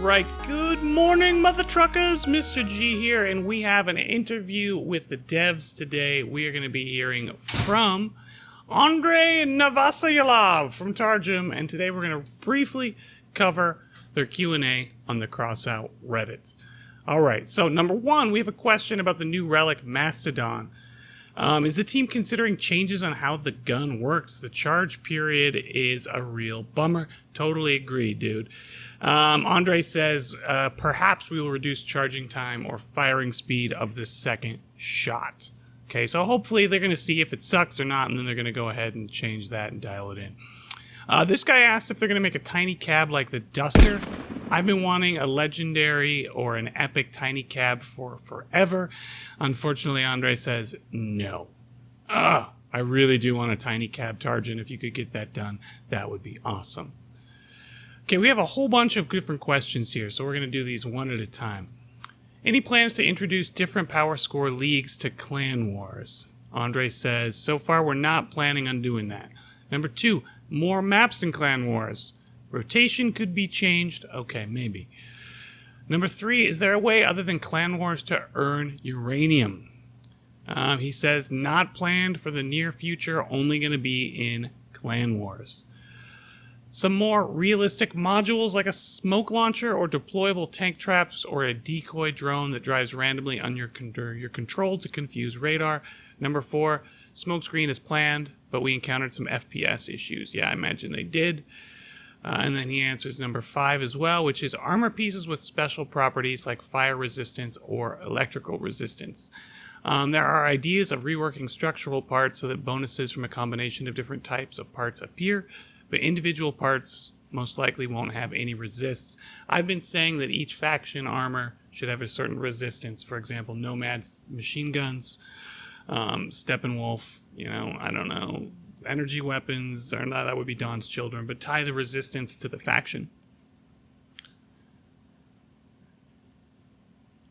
right. Good morning, mother truckers. Mr. G here, and we have an interview with the devs today. We are going to be hearing from Andrei Navasayalov from Tarjum, and today we're going to briefly cover their Q&A on the Crossout Reddits. All right, so number one, we have a question about the new relic Mastodon. Is the team considering changes on how the gun works? The charge period is a real bummer. Totally agree, dude. Andre says, perhaps we will reduce charging time or firing speed of the second shot. Okay, so hopefully they're going to see if it sucks or not, and then they're going to go ahead and change that and dial it in. This guy asked if they're going to make a tiny cab like the Duster. I've been wanting a legendary or an epic tiny cab for forever. Unfortunately, Andre says no. I really do want a tiny cab, Tarjan. If you could get that done, that would be awesome. Okay, we have a whole bunch of different questions here, so we're going to do these one at a time. Any plans to introduce different power score leagues to Clan Wars? Andre says, so far we're not planning on doing that. Number 2, more maps in Clan Wars. Rotation could be changed. Okay, maybe. Number 3, is there a way other than Clan Wars to earn uranium? He says not planned for the near future, only going to be in Clan Wars. Some more realistic modules like a smoke launcher or deployable tank traps or a decoy drone that drives randomly on your control to confuse radar. Number 4, smokescreen is planned, but we encountered some FPS issues. Yeah, I imagine they did. And then he answers number 5 as well, which is armor pieces with special properties like fire resistance or electrical resistance. There are ideas of reworking structural parts so that bonuses from a combination of different types of parts appear, but individual parts most likely won't have any resists. I've been saying that each faction armor should have a certain resistance. For example, Nomad's machine guns, Steppenwolf, I don't know, energy weapons, or not, that would be Dawn's Children, but tie the resistance to the faction.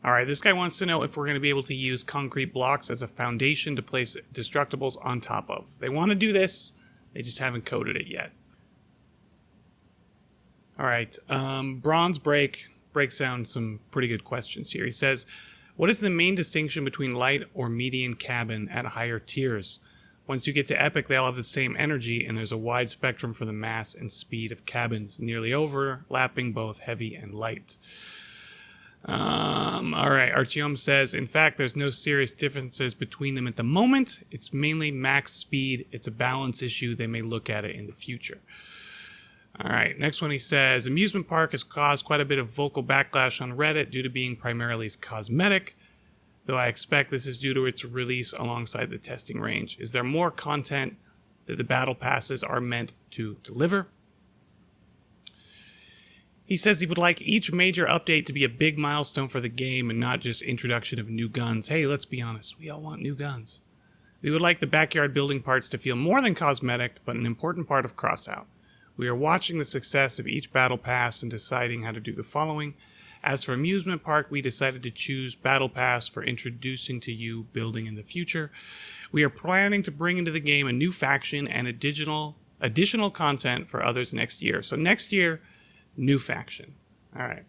Alright, this guy wants to know if we're going to be able to use concrete blocks as a foundation to place destructibles on top of. They want to do this, they just haven't coded it yet. Alright, Bronze breaks down some pretty good questions here. He says, what is the main distinction between light or median cabin at higher tiers? Once you get to Epic, they all have the same energy, and there's a wide spectrum for the mass and speed of cabins, nearly overlapping both heavy and light. Alright, Artyom says, in fact, there's no serious differences between them at the moment. It's mainly max speed. It's a balance issue. They may look at it in the future. Alright, next one he says, Amusement Park has caused quite a bit of vocal backlash on Reddit due to being primarily cosmetic, though I expect this is due to its release alongside the testing range. Is there more content that the battle passes are meant to deliver? He says he would like each major update to be a big milestone for the game and not just introduction of new guns. Hey, let's be honest, we all want new guns. We would like the backyard building parts to feel more than cosmetic, but an important part of Crossout. We are watching the success of each battle pass and deciding how to do the following. As for Amusement Park, we decided to choose Battle Pass for introducing to you building in the future. We are planning to bring into the game a new faction and additional content for others next year. So next year, new faction. All right.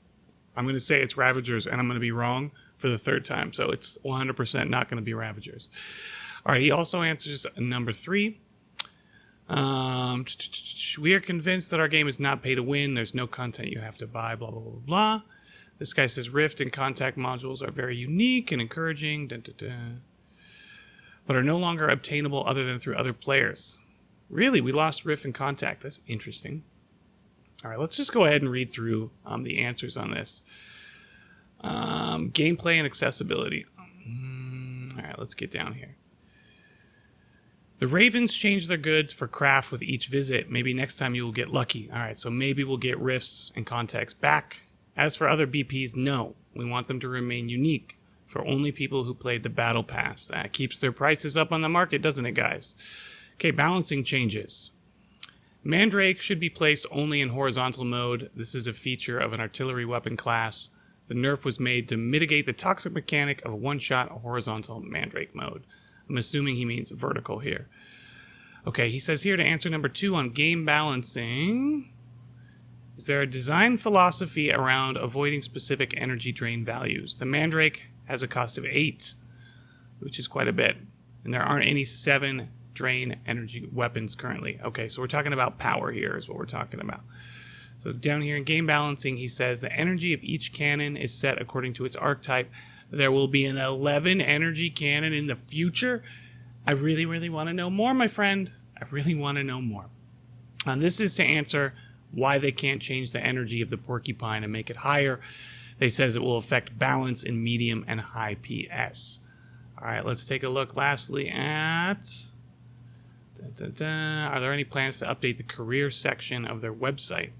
I'm going to say it's Ravagers, and I'm going to be wrong for the 3rd time. So it's 100% not going to be Ravagers. All right. He also answers number 3. We are convinced that our game is not pay to win. There's no content you have to buy, blah, blah, blah, blah. This guy says Rift and Contact modules are very unique and encouraging, but are no longer obtainable other than through other players. Really? We lost Rift and Contact. That's interesting. All right, let's just go ahead and read through the answers on this. Gameplay and accessibility. All right, let's get down here. The Ravens change their goods for craft with each visit. Maybe next time you will get lucky. All right, so maybe we'll get Rifts and Contacts back. As for other BPs, no. We want them to remain unique for only people who played the Battle Pass. That keeps their prices up on the market, doesn't it, guys? Okay, balancing changes. Mandrake should be placed only in horizontal mode. This is a feature of an artillery weapon class. The nerf was made to mitigate the toxic mechanic of a one-shot horizontal Mandrake mode. I'm assuming he means vertical here. Okay, he says here to answer number 2 on game balancing. Is there a design philosophy around avoiding specific energy drain values? The Mandrake has a cost of 8, which is quite a bit. And there aren't any 7 drain energy weapons currently. Okay, so we're talking about power here is what we're talking about. So down here in game balancing, he says the energy of each cannon is set according to its archetype. There will be an 11 energy cannon in the future. I really, really want to know more, my friend. I really want to know more. And this is to answer why they can't change the energy of the porcupine and make it higher. They says it will affect balance in medium and high PS. All right, let's take a look lastly at... Are there any plans to update the career section of their website?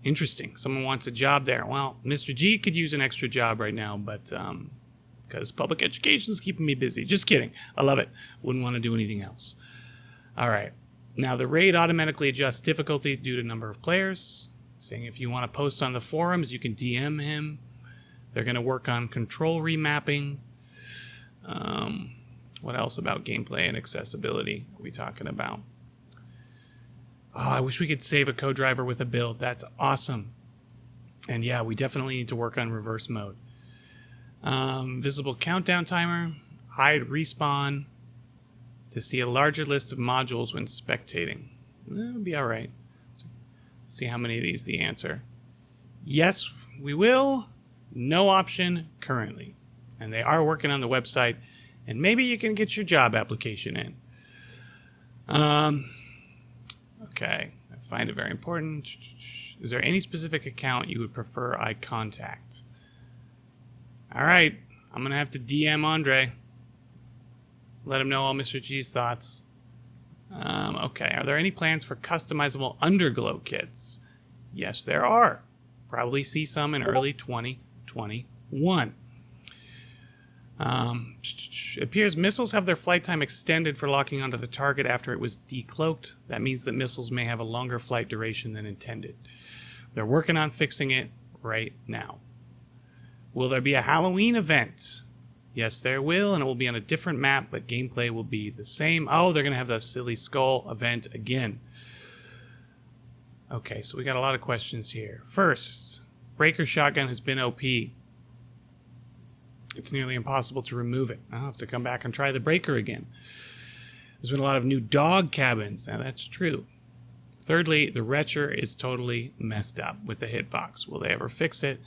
Interesting. Someone wants a job there. Well, Mr. G could use an extra job right now, but because public education is keeping me busy. Just kidding. I love it. Wouldn't want to do anything else. All right. Now, the raid automatically adjusts difficulty due to number of players. Saying if you want to post on the forums, you can DM him. They're going to work on control remapping. What else about gameplay and accessibility are we talking about? Oh, I wish we could save a co-driver with a build. That's awesome. And yeah, we definitely need to work on reverse mode. Visible countdown timer. Hide respawn. To see a larger list of modules when spectating. That'll be all right. So, see how many of these the answer. Yes, we will. No option currently. And they are working on the website. And maybe you can get your job application in. Okay, I find it very important. Is there any specific account you would prefer I contact? All right, I'm going to have to DM Andre. Let him know all Mr. G's thoughts. Okay, are there any plans for customizable Underglow kits? Yes, there are. Probably see some in early 2021. It appears missiles have their flight time extended for locking onto the target after it was decloaked. That means that missiles may have a longer flight duration than intended. They're working on fixing it right now. Will there be a Halloween event? Yes, there will, and it will be on a different map, but gameplay will be the same. Oh, they're going to have the silly skull event again. Okay, so we got a lot of questions here. First, Breaker Shotgun has been OP. It's nearly impossible to remove it. I'll have to come back and try the Breaker again. There's been a lot of new dog cabins. Now, that's true. Thirdly, the Retcher is totally messed up with the hitbox. Will they ever fix it?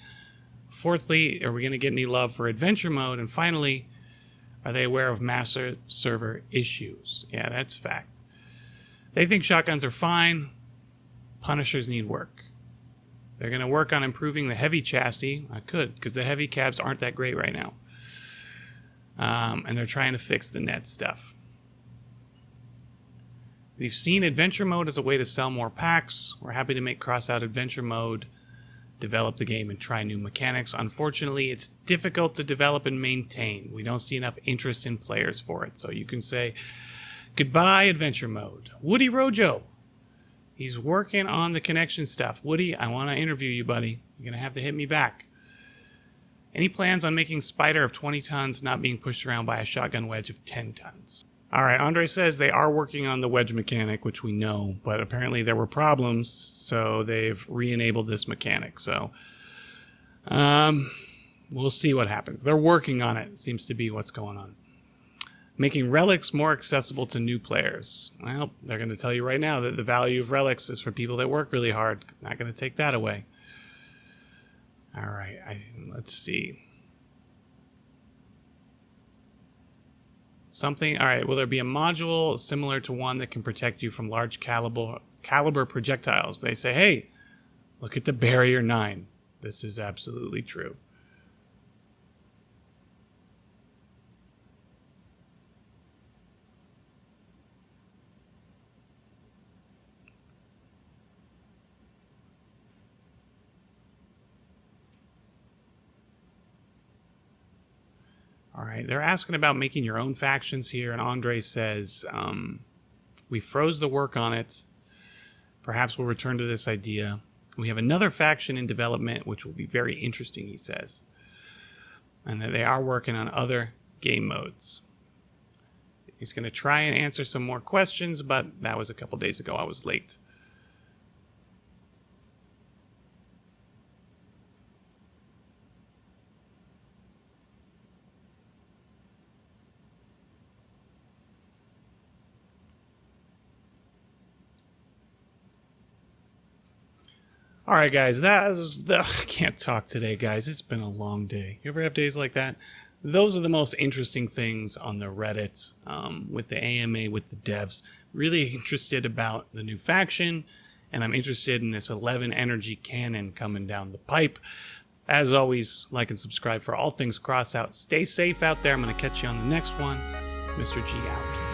Fourthly, are we going to get any love for adventure mode? And finally, are they aware of master server issues? Yeah, that's fact. They think shotguns are fine. Punishers need work. They're going to work on improving the heavy chassis. I could, because the heavy cabs aren't that great right now. And they're trying to fix the net stuff. We've seen adventure mode as a way to sell more packs. We're happy to make Crossout adventure mode, develop the game, and try new mechanics. Unfortunately, it's difficult to develop and maintain. We don't see enough interest in players for it. So you can say, goodbye, adventure mode. Woody Rojo. He's working on the connection stuff. Woody, I want to interview you, buddy. You're going to have to hit me back. Any plans on making Spider of 20 tons not being pushed around by a shotgun wedge of 10 tons? All right, Andre says they are working on the wedge mechanic, which we know, but apparently there were problems, so they've re-enabled this mechanic. So we'll see what happens. They're working on it, seems to be what's going on. Making relics more accessible to new players. Well, they're going to tell you right now that the value of relics is for people that work really hard. Not going to take that away. All right, let's see. Something, all right, will there be a module similar to one that can protect you from large caliber projectiles? They say, hey, look at the Barrier 9. This is absolutely true. All right, they're asking about making your own factions here, and Andre says, we froze the work on it. Perhaps we'll return to this idea. We have another faction in development, which will be very interesting, he says. And that they are working on other game modes. He's going to try and answer some more questions, but that was a couple days ago. I was late. All right, guys, I can't talk today, guys. It's been a long day. You ever have days like that? Those are the most interesting things on the Reddits, with the AMA, with the devs. Really interested about the new faction, and I'm interested in this 11 energy cannon coming down the pipe. As always, like and subscribe for all things Crossout. Stay safe out there. I'm going to catch you on the next one. Mr. G out.